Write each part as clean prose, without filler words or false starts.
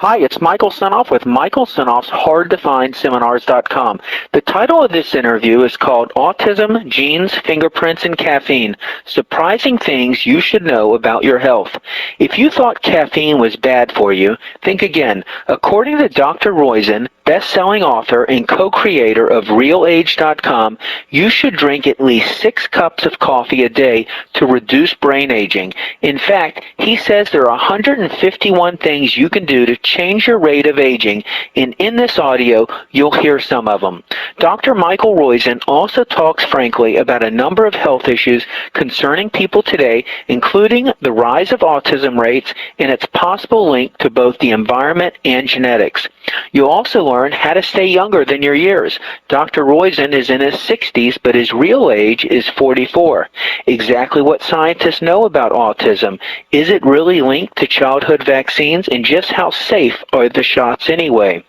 Hi, it's Michael Senoff with Michael Senoff's HardToFindSeminars.com. The title of this interview is called Autism, Genes, Fingerprints, and Caffeine, Surprising Things You Should Know About Your Health. If you thought caffeine was bad for you, think again. According to Dr. Roizen, best-selling author and co-creator of RealAge.com, you should drink at least 6 cups of coffee a day to reduce brain aging. In fact, he says there are 151 things you can do to change your rate of aging, and in this audio, you'll hear some of them. Dr. Michael Roizen also talks frankly about a number of health issues concerning people today, including the rise of autism rates and its possible link to both the environment and genetics. You'll also learn how to stay younger than your years. Dr. Roizen is in his 60s, but his real age is 44. Exactly what scientists know about autism. Is it really linked to childhood vaccines, and just how safe are the shots anyway?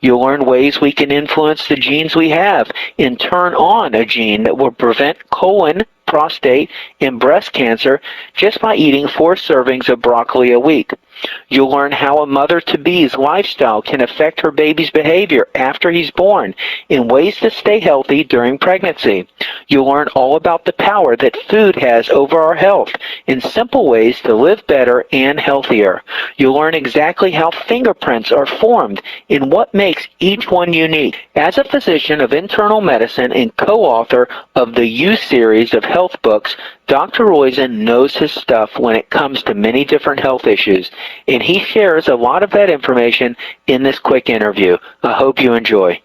You'll learn ways we can influence the genes we have and turn on a gene that will prevent colon, prostate, and breast cancer just by eating 4 servings of broccoli a week. You'll learn how a mother-to-be's lifestyle can affect her baby's behavior after he's born and ways to stay healthy during pregnancy. You'll learn all about the power that food has over our health and simple ways to live better and healthier. You'll learn exactly how fingerprints are formed and what makes each one unique. As a physician of internal medicine and co-author of the U series of health books, Dr. Roizen knows his stuff when it comes to many different health issues, and he shares a lot of that information in this quick interview. I hope you enjoy.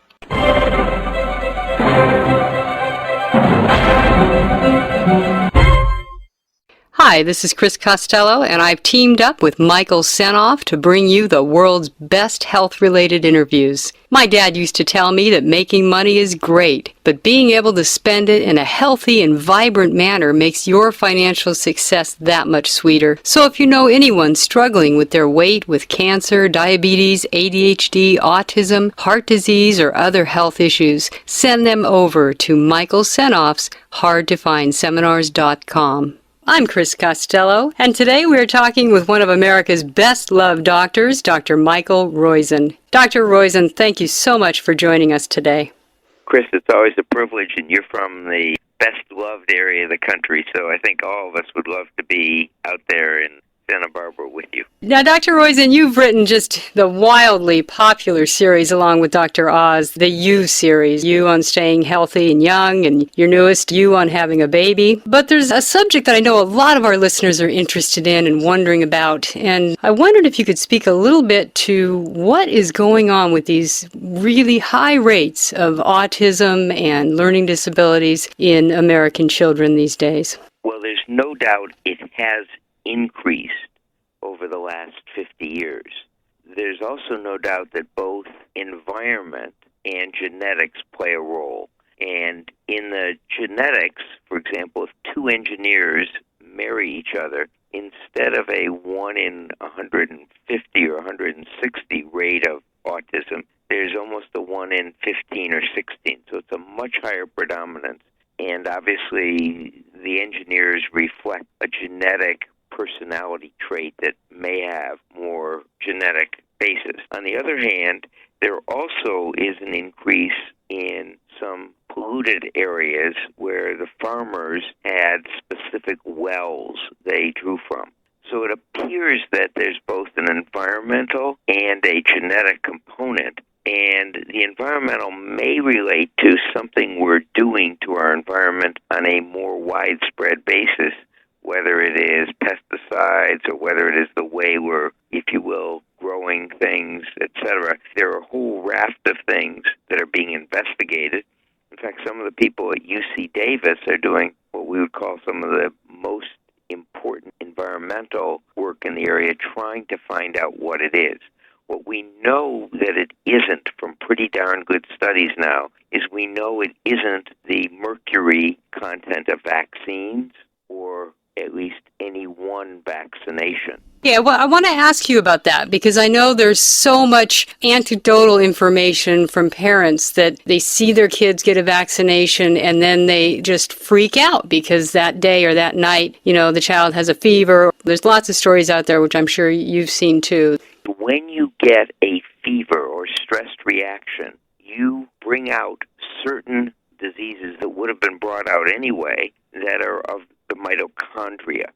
Hi, this is Chris Costello, and I've teamed up with Michael Senoff to bring you the world's best health-related interviews. My dad used to tell me that making money is great, but being able to spend it in a healthy and vibrant manner makes your financial success that much sweeter. So if you know anyone struggling with their weight, with cancer, diabetes, ADHD, autism, heart disease, or other health issues, send them over to Michael Senoff's HardToFindSeminars.com. I'm Chris Costello, and today we're talking with one of America's best-loved doctors, Dr. Michael Roizen. Dr. Roizen, thank you so much for joining us today. Chris, it's always a privilege, and you're from the best-loved area of the country, so I think all of us would love to be out there in Santa Barbara with you. Now, Dr. Roizen, you've written just the wildly popular series along with Dr. Oz, the You series, You on staying healthy and young, and your newest, You on having a baby. But there's a subject that I know a lot of our listeners are interested in and wondering about, and I wondered if you could speak a little bit to what is going on with these really high rates of autism and learning disabilities in American children these days. Well, there's no doubt it has increased over the last 50 years. There's also no doubt that both environment and genetics play a role. And in the genetics, for example, if 2 engineers marry each other, instead of a 1 in 150 or 160 rate of autism, there's almost a 1 in 15 or 16. So it's a much higher predominance. And obviously, the engineers reflect a genetic personality trait that may have more genetic basis. On the other hand, there also is an increase in some polluted areas where the farmers had specific wells they drew from. So it appears that there's both an environmental and a genetic component, and the environmental may relate to something we're doing to our environment on a more widespread basis, whether it is pesticides or whether it is the way we're, if you will, growing things, etc. There are a whole raft of things that are being investigated. In fact, some of the people at UC Davis are doing what we would call some of the most important environmental work in the area, trying to find out what it is. What we know that it isn't from pretty darn good studies now is we know it isn't the mercury content of vaccines or at least any one vaccination. Yeah, well, I want to ask you about that because I know there's so much anecdotal information from parents that they see their kids get a vaccination and then they just freak out because that day or that night, the child has a fever. There's lots of stories out there, which I'm sure you've seen too. When you get a fever or stressed reaction, you bring out certain diseases that would have been brought out anyway that are of the mitochondria.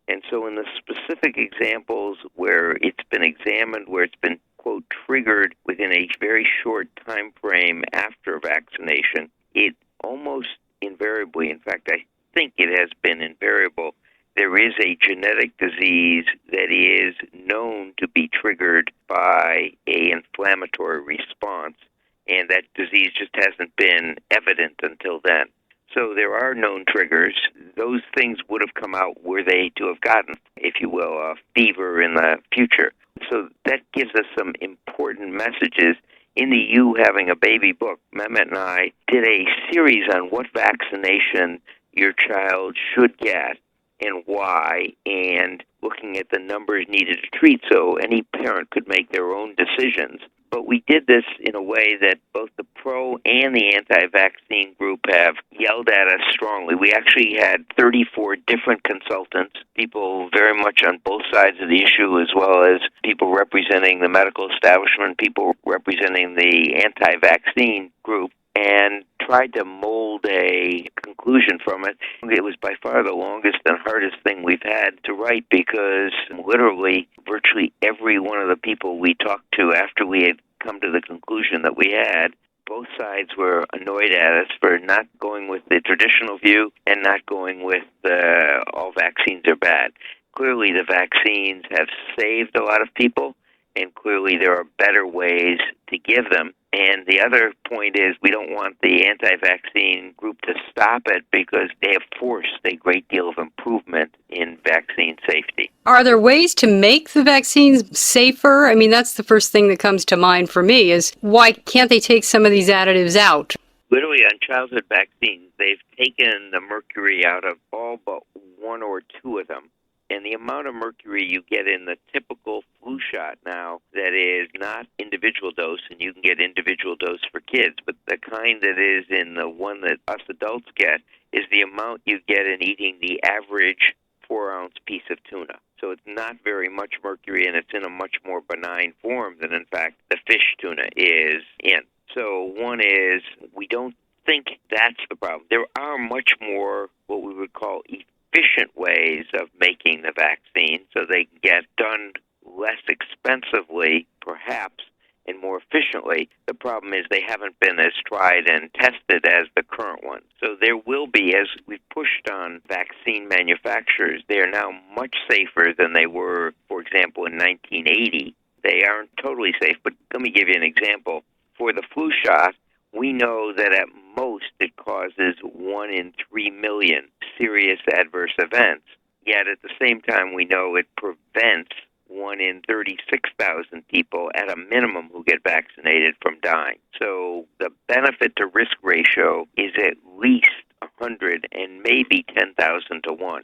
And so in the specific examples where it's been examined, where it's been, quote, triggered within a very short time frame after vaccination, it almost invariably, in fact, I think it has been invariable, there is a genetic disease that is known to be triggered by an inflammatory response, and that disease just hasn't been evident until then. So there are known triggers. Those things would have come out were they to have gotten, if you will, a fever in the future. So that gives us some important messages. In the You Having a Baby book, Mehmet and I did a series on what vaccination your child should get and why, and looking at the numbers needed to treat so any parent could make their own decisions. But we did this in a way that both the pro and the anti-vaccine group have yelled at us strongly. We actually had 34 different consultants, people very much on both sides of the issue, as well as people representing the medical establishment, people representing the anti-vaccine group, and tried to mold a conclusion from it. It was by far the longest and hardest thing we've had to write because literally virtually every one of the people we talked to after we had come to the conclusion that we had, both sides were annoyed at us for not going with the traditional view and not going with all vaccines are bad. Clearly the vaccines have saved a lot of people, and clearly there are better ways to give them. And the other point is we don't want the anti-vaccine group to stop it because they have forced a great deal of improvement in vaccine safety. Are there ways to make the vaccines safer? I mean, that's the first thing that comes to mind for me is why can't they take some of these additives out? Literally on childhood vaccines, they've taken the mercury out of all but one or two of them. And the amount of mercury you get in the typical flu shot now that is not individual dose, and you can get individual dose for kids, but the kind that is in the one that us adults get is the amount you get in eating the average 4-ounce piece of tuna. So it's not very much mercury, and it's in a much more benign form than, in fact, the fish tuna is in. So one is we don't think that's the problem. There are much more what we would call efficient ways of making the vaccine so they can get done less expensively, perhaps, and more efficiently. The problem is they haven't been as tried and tested as the current ones. So there will be, as we've pushed on vaccine manufacturers, they are now much safer than they were, for example, in 1980. They aren't totally safe, but let me give you an example. For the flu shot, we know that at most it causes 1 in 3 million serious adverse events. Yet at the same time, we know it prevents 1 in 36,000 people at a minimum who get vaccinated from dying. So the benefit to risk ratio is at least 100 and maybe 10,000 to 1.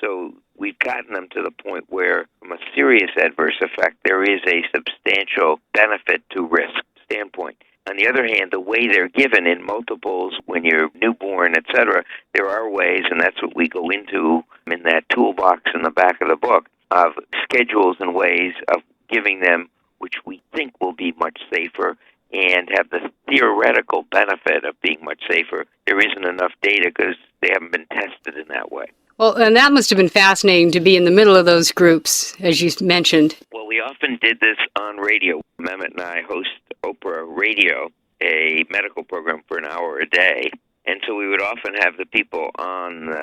So we've gotten them to the point where, from a serious adverse effect, there is a substantial benefit to risk standpoint. On the other hand, the way they're given in multiples when you're newborn, etc., there are ways, and that's what we go into in that toolbox in the back of the book, of schedules and ways of giving them which we think will be much safer and have the theoretical benefit of being much safer. There isn't enough data because they haven't been tested in that way. Well, and that must have been fascinating to be in the middle of those groups, as you mentioned. Well, we often did this on radio. Mehmet and I host Oprah Radio, a medical program for an hour a day. And so we would often have the people on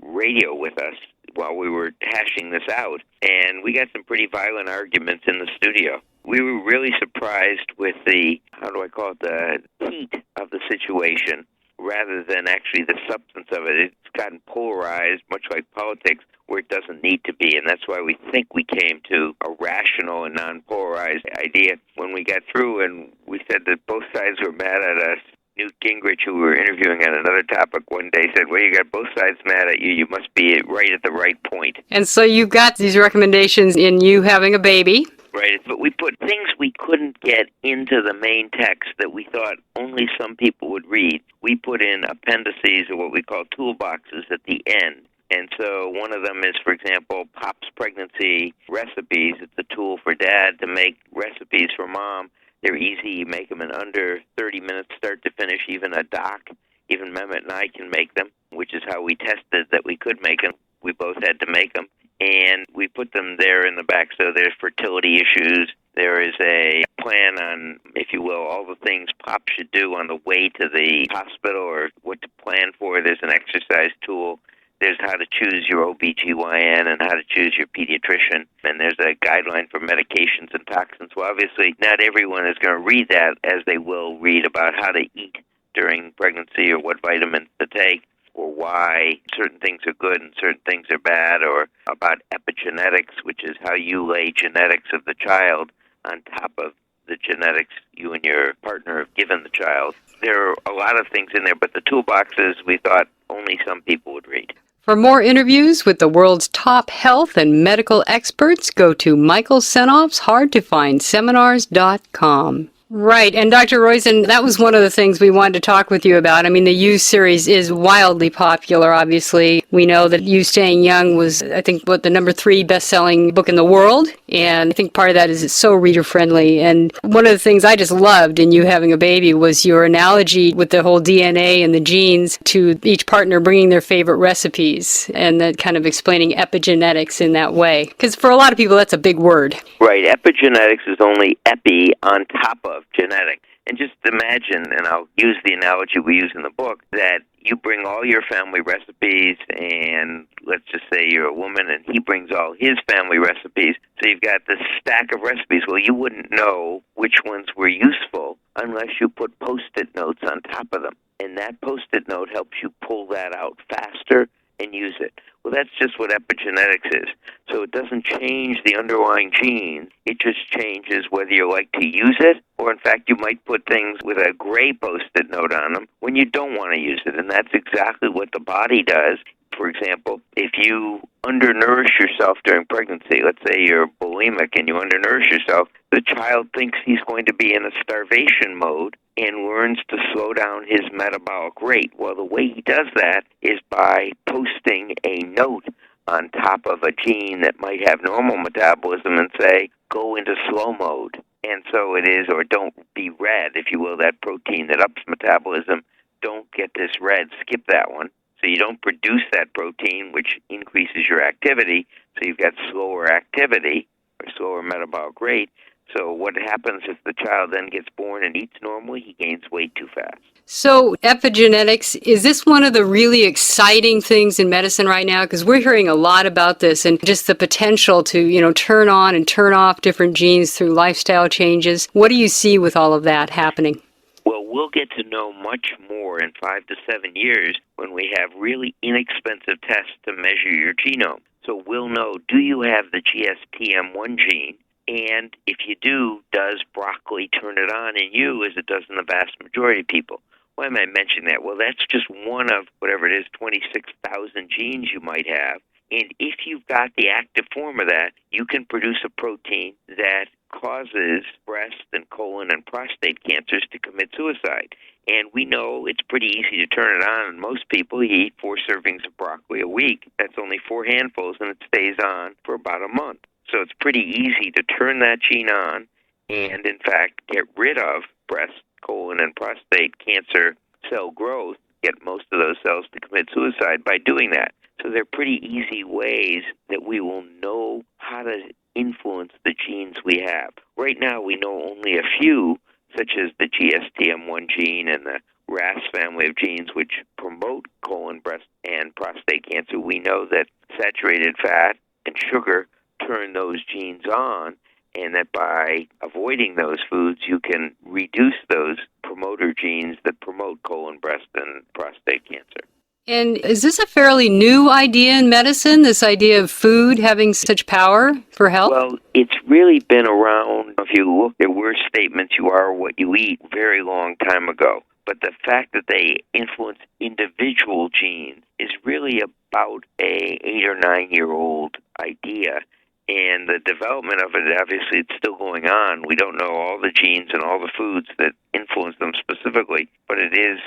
radio with us while we were hashing this out. And we got some pretty violent arguments in the studio. We were really surprised with the, the heat of the situation rather than actually the substance of it. It's gotten polarized, much like politics, where it doesn't need to be. And that's why we think we came to a rational and non-polarized idea when we got through, and we said that both sides were mad at us. Newt Gingrich, who we were interviewing on another topic one day, said, well, you got both sides mad at you. You must be right at the right point. And so you've got these recommendations in You Having a Baby. Right, but we put things we couldn't get into the main text that we thought only some people would read. We put in appendices, or what we call toolboxes, at the end. And so one of them is, for example, Pop's Pregnancy Recipes. It's a tool for dad to make recipes for mom. They're easy. You make them in under 30 minutes, start to finish. Even a doc, even Mehmet and I can make them, which is how we tested that we could make them. We both had to make them. And we put them there in the back. So there's fertility issues. There is a plan on, if you will, all the things Pop should do on the way to the hospital or what to plan for. There's an exercise tool. There's how to choose your OBGYN and how to choose your pediatrician. And there's a guideline for medications and toxins. Well, obviously, not everyone is going to read that as they will read about how to eat during pregnancy or what vitamins to take or why certain things are good and certain things are bad, or about epigenetics, which is how you lay genetics of the child on top of the genetics you and your partner have given the child. There are a lot of things in there, but the toolboxes we thought only some people would read. For more interviews with the world's top health and medical experts, go to Michael Senoff's hardtofindseminars.com. Right, and Dr. Roizen, that was one of the things we wanted to talk with you about. I mean, the You series is wildly popular, obviously. We know that You Staying Young was, I think, the number 3 best-selling book in the world, and I think part of that is it's so reader-friendly. And one of the things I just loved in You Having a Baby was your analogy with the whole DNA and the genes to each partner bringing their favorite recipes, and that kind of explaining epigenetics in that way. Because for a lot of people, that's a big word. Right, epigenetics is only epi on top of genetic. And just imagine, and I'll use the analogy we use in the book, that you bring all your family recipes, and let's just say you're a woman, and he brings all his family recipes. So you've got this stack of recipes. Well, you wouldn't know which ones were useful unless you put Post-it notes on top of them. And that Post-it note helps you pull that out faster and use it. Well, that's just what epigenetics is. So it doesn't change the underlying genes. It just changes whether you like to use it, or in fact you might put things with a gray Post-it note on them when you don't want to use it. And that's exactly what the body does. For example, if you undernourish yourself during pregnancy, let's say you're bulimic and you undernourish yourself, the child thinks he's going to be in a starvation mode and learns to slow down his metabolic rate. Well, the way he does that is by posting a note on top of a gene that might have normal metabolism and say, go into slow mode. And so it is, or don't be red, if you will, that protein that ups metabolism. Don't get this red, skip that one. So you don't produce that protein, which increases your activity, so you've got slower activity or slower metabolic rate. So what happens if the child then gets born and eats normally? He gains weight too fast. So epigenetics, is this one of the really exciting things in medicine right now? Because we're hearing a lot about this and just the potential to, turn on and turn off different genes through lifestyle changes. What do you see with all of that happening? Well, we'll get to know much more in 5 to 7 years when we have really inexpensive tests to measure your genome. So we'll know, do you have the GSTM1 gene? And if you do, does broccoli turn it on in you as it does in the vast majority of people? Why am I mentioning that? Well, that's just one of, whatever it is, 26,000 genes you might have. And if you've got the active form of that, you can produce a protein that causes breast and colon and prostate cancers to commit suicide. And we know it's pretty easy to turn it on. Most people eat 4 servings of broccoli a week. That's only 4 handfuls, and it stays on for about a month. So it's pretty easy to turn that gene on and, in fact, get rid of breast, colon, and prostate cancer cell growth, get most of those cells to commit suicide by doing that. So they're pretty easy ways that we will know how to influence the genes we have. Right now we know only a few, such as the GSTM1 gene and the RAS family of genes, which promote colon, breast, and prostate cancer. We know that saturated fat and sugar turn those genes on, and that by avoiding those foods, you can reduce those promoter genes that promote colon, breast, and prostate cancer. And is this a fairly new idea in medicine, this idea of food having such power for health? Well, it's really been around. If you look, there were statements, you are what you eat, very long time ago. But the fact that they influence individual genes is really about a 8 or 9 year old idea. And the development of it, obviously, it's still going on. We don't know all the genes and all the foods that influence them specifically, but it is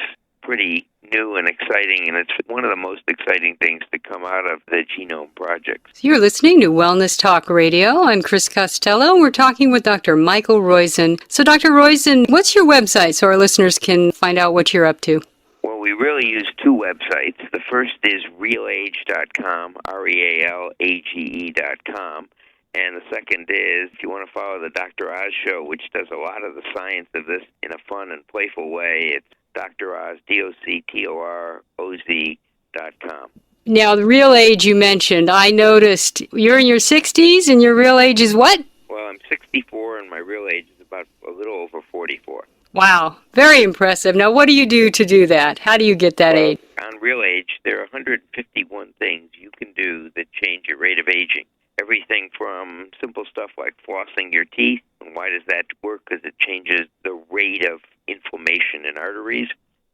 pretty new and exciting, and it's one of the most exciting things to come out of the Genome Project. So you're listening to Wellness Talk Radio. I'm Chris Costello, and we're talking with Dr. Michael Roizen. So, Dr. Roizen, what's your website so our listeners can find out what you're up to? Well, we really use two websites. The first is realage.com, realage.com. And the second is, if you want to follow the Dr. Oz Show, which does a lot of the science of this in a fun and playful way, it's Dr. Oz, DoctorOz.com. Now, the real age you mentioned, I noticed you're in your 60s, and your real age is what? Well, I'm 64, and my real age is about a little over 44. Wow, very impressive. Now, what do you do to do that? How do you get that age? On Real Age, there are 151 things you can do that change your rate of aging. Everything from simple stuff like flossing your teeth. And why does that work? Because it changes the rate of inflammation in arteries,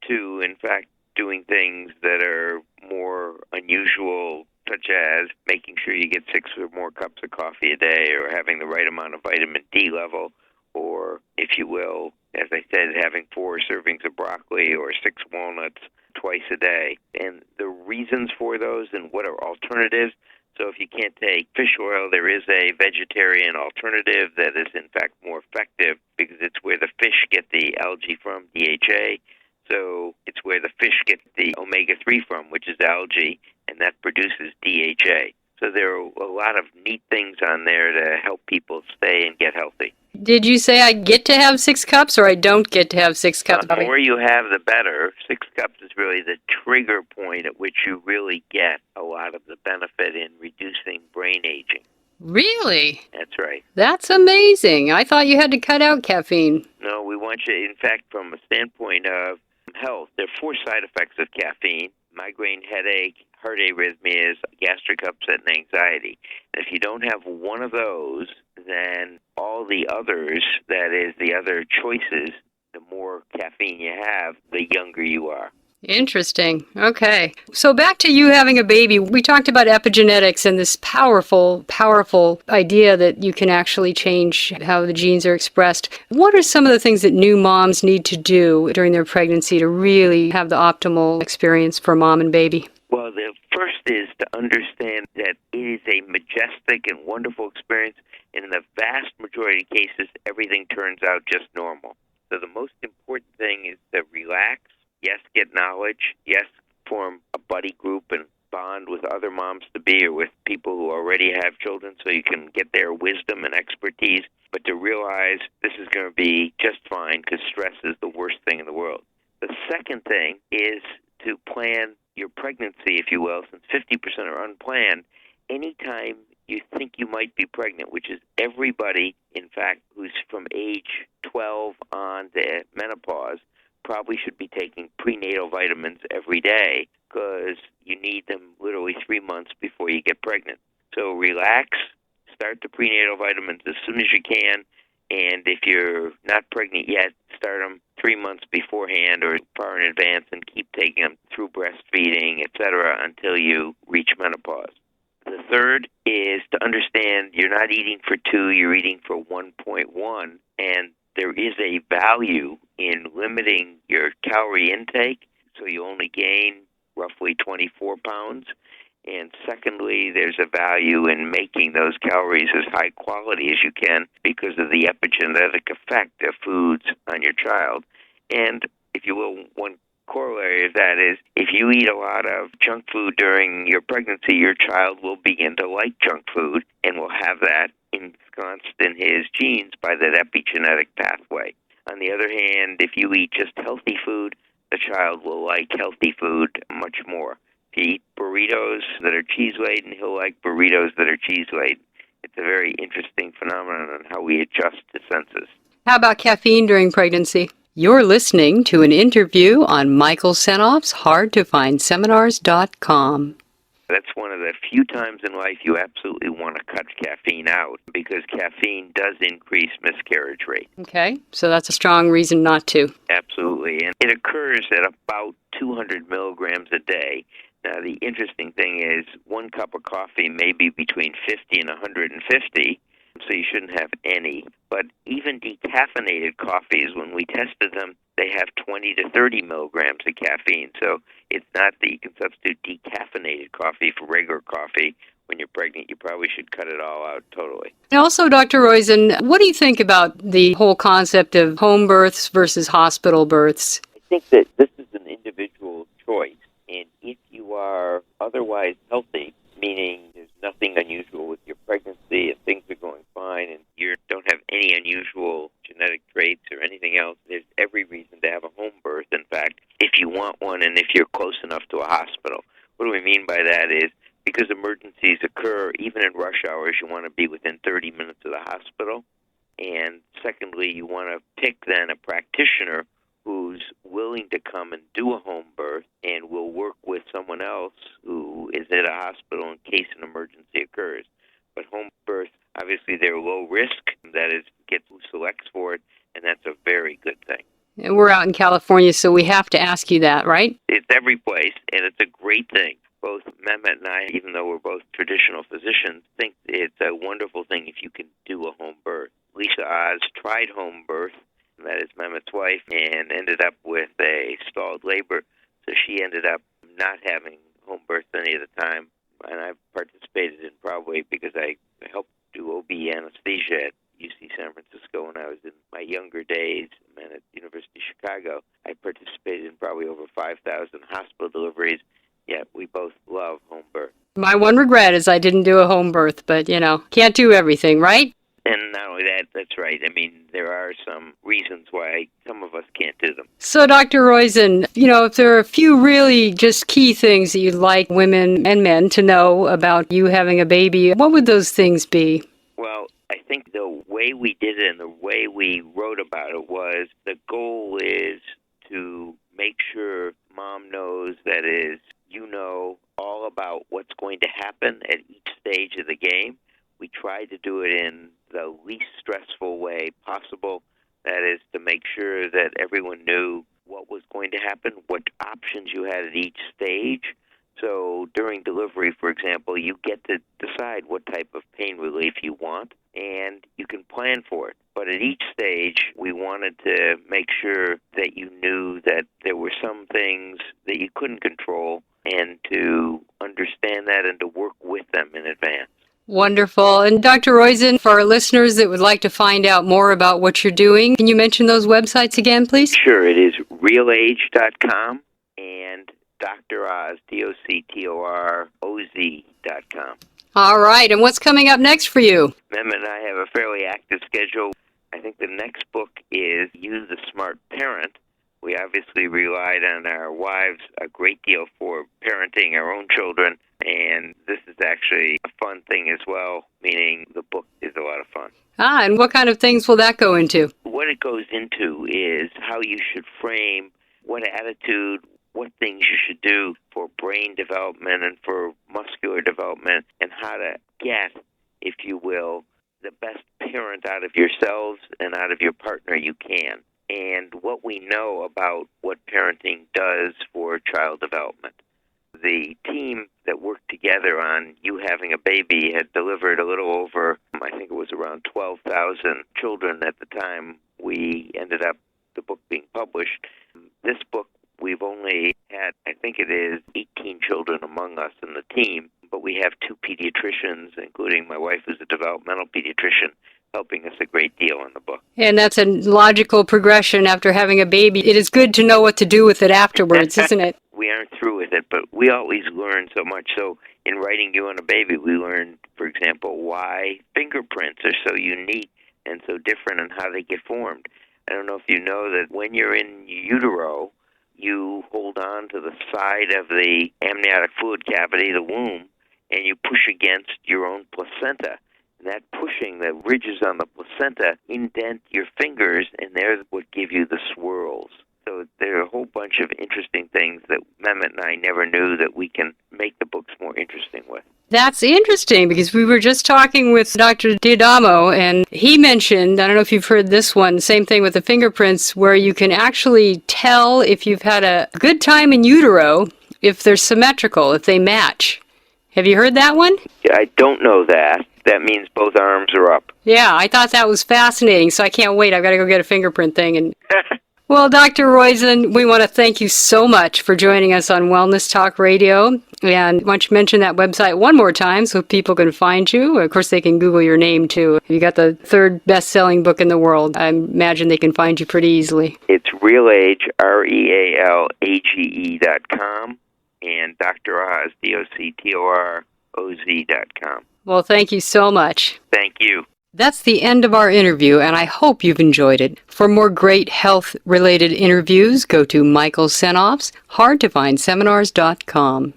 to, in fact, doing things that are more unusual, such as making sure you get 6 or more cups of coffee a day, or having the right amount of vitamin D level, or, if you will, as I said, having 4 servings of broccoli or 6 walnuts twice a day. And the reasons for those and what are alternatives. So if you can't take fish oil, there is a vegetarian alternative that is, in fact, more effective because it's where the fish get the algae from, DHA. So it's where the fish get the omega-3 from, which is algae, and that produces DHA. So there are a lot of neat things on there to help people stay and get healthy. Did you say I get to have 6 cups or I don't get to have 6 cups? The more you have, the better. 6 cups is really the trigger point at which you really get a lot of the benefit in reducing brain aging. Really? That's right. That's amazing. I thought you had to cut out caffeine. No, we want you, in fact, from a standpoint of health, there are 4 side effects of caffeine: migraine, headache, heart arrhythmias, gastric upset, and anxiety. And if you don't have one of those, then all the others, that is, the other choices, the more caffeine you have, the younger you are. Interesting. Okay. So back to you having a baby. We talked about epigenetics and this powerful, powerful idea that you can actually change how the genes are expressed. What are some of the things that new moms need to do during their pregnancy to really have the optimal experience for mom and baby? Well, the first is to understand that it is a majestic and wonderful experience. And in the vast majority of cases, everything turns out just normal. So the most important thing is to relax. Yes, get knowledge. Yes, form a buddy group and bond with other moms-to-be or with people who already have children so you can get their wisdom and expertise. But to realize this is going to be just fine because stress is the worst thing in the world. The second thing is to plan your pregnancy, if you will, since 50% are unplanned. Anytime you think you might be pregnant, which is everybody, in fact, who's from age 12 on to menopause, probably should be taking prenatal vitamins every day because you need them literally 3 months before you get pregnant. So relax, start the prenatal vitamins as soon as you can, and if you're not pregnant yet, start them 3 months beforehand or far in advance and keep taking them through breastfeeding, etc., until you reach menopause. The third is to understand you're not eating for 2, you're eating for 1.1, and there is a value in limiting your calorie intake so you only gain roughly 24 pounds. And secondly, there's a value in making those calories as high quality as you can because of the epigenetic effect of foods on your child. And, if you will, one corollary of that is if you eat a lot of junk food during your pregnancy, your child will begin to like junk food and will have that ensconced in his genes by that epigenetic pathway. On the other hand, if you eat just healthy food, the child will like healthy food much more. If you eat burritos that are cheese-laden, he'll like burritos that are cheese-laden. It's a very interesting phenomenon on how we adjust to senses. How about caffeine during pregnancy? You're listening to an interview on Michael Senoff's HardToFindSeminars.com. That's one of the few times in life you absolutely want to cut caffeine out because caffeine does increase miscarriage rate. Okay, so that's a strong reason not to. Absolutely, and it occurs at about 200 milligrams a day. Now, the interesting thing is 1 cup of coffee may be between 50 and 150, so you shouldn't have any. But even decaffeinated coffees, when we tested them they have 20 to 30 milligrams of caffeine. So it's not that you can substitute decaffeinated coffee for regular coffee. When you're pregnant, you probably should cut it all out totally. And also, Dr. Roizen, what do you think about the whole concept of home births versus hospital births? I think that this is an individual choice, and if you are otherwise healthy, meaning there's nothing unusual with your pregnancy and things are going fine and you don't have any unusual genetic traits or anything else, there's every reason to have a home birth. In fact, if you want one and if you're close enough to a hospital. What do we mean by that is because emergencies occur, even in rush hours, you want to be within 30 minutes of the hospital. And secondly, you want to pick then a practitioner who's willing to come and do a home birth and will work with someone else who is at a hospital in case an emergency occurs. But home births, obviously, they're low risk. That is, get who selects for it, and that's a very good thing. And we're out in California, so we have to ask you that, right? It's every place, and it's a great thing. Both Mehmet and I, even though we're both traditional physicians, think it's a wonderful thing if you can do a home birth. Lisa Oz tried home birth, that is Mehmet's wife, and ended up with a stalled labor. So she ended up not having home birth any of the time. And I've participated in probably because I helped do OB anesthesia at UC San Francisco when I was in my younger days, and at the University of Chicago. I participated in probably over 5,000 hospital deliveries. Yeah, we both love home birth. My one regret is I didn't do a home birth, but, can't do everything, right? And not only that, that's right. I mean, there are some reasons why some of us can't do them. So, Dr. Roizen, if there are a few really just key things that you'd like women and men to know about you having a baby, what would those things be? Well, I think the way we did it and the way we wrote about it was the goal is to make sure mom knows that is, all about what's going to happen at each stage of the game. We tried to do it in the least stressful way possible. That is to make sure that everyone knew what was going to happen, what options you had at each stage. So during delivery, for example, you get to decide what type of pain relief you want, and you can plan for it. But at each stage, we wanted to make sure that you knew that there were some things that you couldn't control, and to understand that and to work with them in advance. Wonderful. And Dr. Roizen, for our listeners that would like to find out more about what you're doing, can you mention those websites again, please? Sure. It is realage.com and Dr. Oz, DoctorOz.com. All right. And what's coming up next for you? Mehmet and I have a fairly active schedule. I think the next book is You the Smart Parent. We obviously relied on our wives a great deal for parenting our own children, and this is actually a fun thing as well, meaning the book is a lot of fun. And what kind of things will that go into? What it goes into is how you should frame what attitude, what things you should do for brain development and for muscular development, and how to get, if you will, the best parent out of yourselves and out of your partner you can. And what we know about what parenting does for child development. The team that worked together on you having a baby had delivered a little over, I think it was around 12,000 children at the time we ended up the book being published. This book, we've only had, I think it is 18 children among us in the team, but we have 2 pediatricians, including my wife who's a developmental pediatrician, helping us a great deal in the book. And that's a logical progression after having a baby. It is good to know what to do with it afterwards, isn't it? We aren't through with it, but we always learn so much. So in writing You and a Baby, we learned, for example, why fingerprints are so unique and so different and how they get formed. I don't know if you know that when you're in utero, you hold on to the side of the amniotic fluid cavity, the womb, and you push against your own placenta. That pushing, the ridges on the placenta, indent your fingers, and they're what give you the swirls. So there are a whole bunch of interesting things that Mehmet and I never knew that we can make the books more interesting with. That's interesting because we were just talking with Dr. D'Adamo, and he mentioned, I don't know if you've heard this one, same thing with the fingerprints, where you can actually tell if you've had a good time in utero, if they're symmetrical, if they match. Have you heard that one? Yeah, I don't know that. That means both arms are up. Yeah, I thought that was fascinating, so I can't wait. I've got to go get a fingerprint thing. And Well, Dr. Roizen, we want to thank you so much for joining us on Wellness Talk Radio. And why don't you mention that website one more time so people can find you? Of course, they can Google your name, too. You got the third best-selling book in the world. I imagine they can find you pretty easily. It's RealAge, RealAge.com, and Dr. Oz, DoctorOz.com. Well, thank you so much. Thank you. That's the end of our interview, and I hope you've enjoyed it. For more great health-related interviews, go to Michael Senoff's HardToFindSeminars.com.